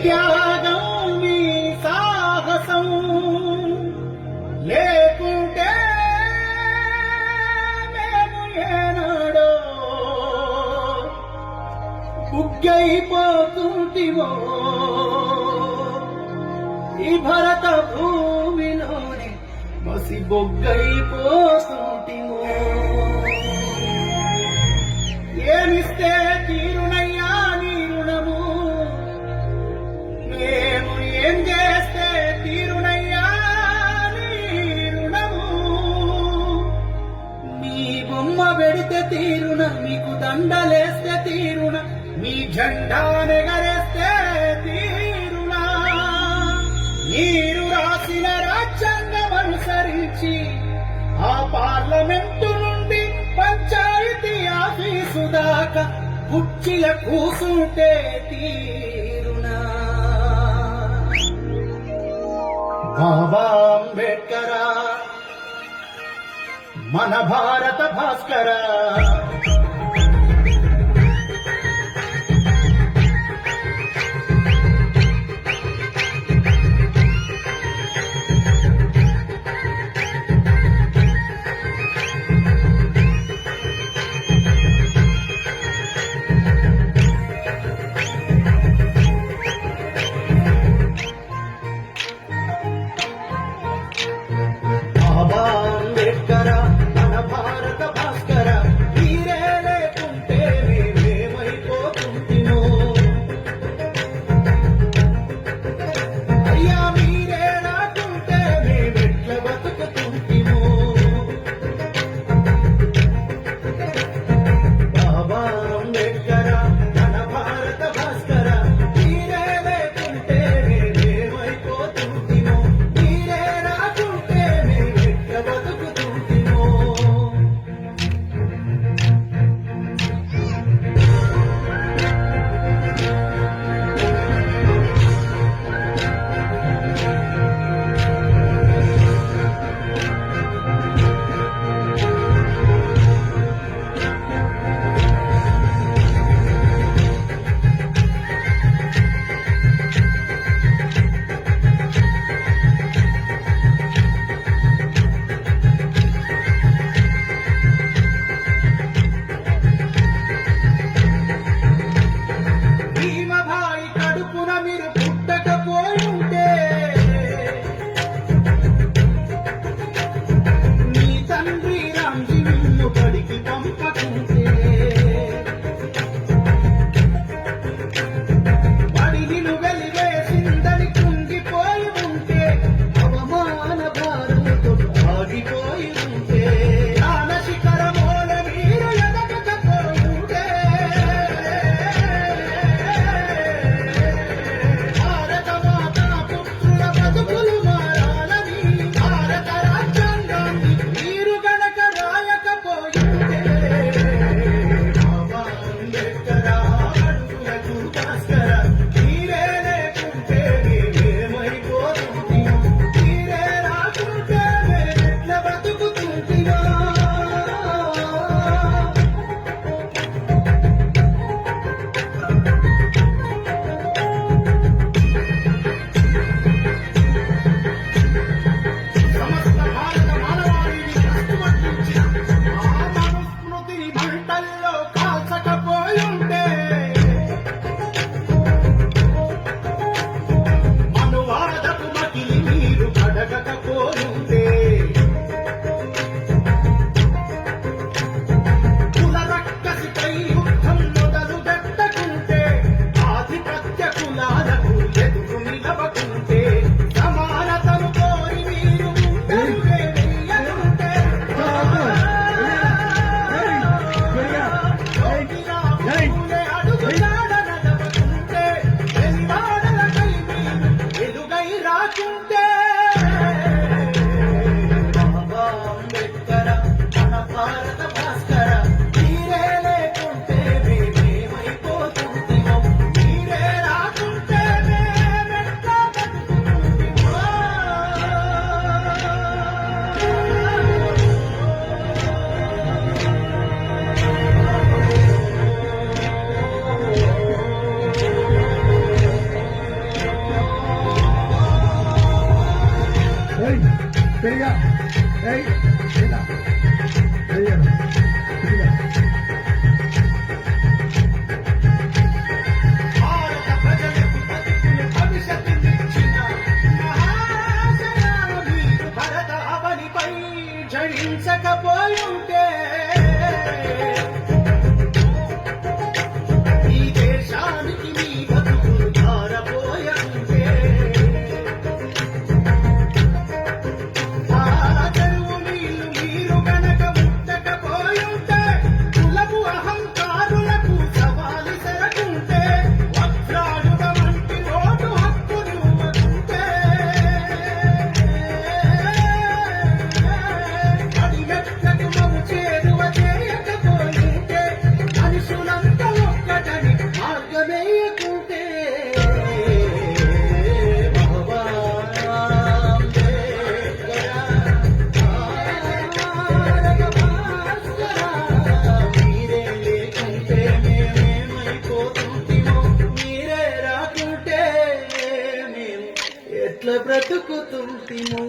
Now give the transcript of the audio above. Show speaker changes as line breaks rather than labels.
త్యాగం మీ సాహసం లేకుంటే మేము ఏనాడో బుగ్గైపోతుంటిమో ఈ భరత భూమిలోనే మసి బొగ్గైపోతుంటిమో. ఏమిస్తే తీరునయ్యా నీ రుణము, మేము ఏం చేస్తే తీరునయ్యా నీ రుణము. మీ బొమ్మ పెడితే తీరున, మీకు దండలేస్తే తీరున, మీ జెండా నెగరేస్తే తీరునా. మీరు రాసిన రాజ్యాంగం అనుసరించి ఆ పార్లమెంటు నుండి పంచాయతీ ఆఫీసు దాకా కుర్చీల కూసుంటే తీరునా. బాబా అంబేడ్కరా మన భారత భాస్కరా,
పెరిగా ఏయ్ ఇలా పెరిగాను ఇలా
భారత ప్రజలకు బతుకులు భవిష్యత్తునిచ్చిన మహాశయ మీరు భరతావనిపై జడించకపోయుంటే ఈ దేశానికి మీ బతుకులు ధారపోయంటే ఆ చెరువు నీళ్లు మీరు గనక ముట్టకపోయుంటే కులపు అహంకారులకు సవాలు సరకుంటే వజ్రాలుగా వంటి ఓటు హక్కును ఇవ్వకుంటే అడిగట్లకు మము చేరువ చేయకపోయింటే మనుషులంతా ఒక్కటని మార్గమేయకుంటే మీరే లేకుంటే మేమేమైపోతుంటిమో మీరే రాకుంటే మేము ఎట్లా బ్రతుకుతుంటిమో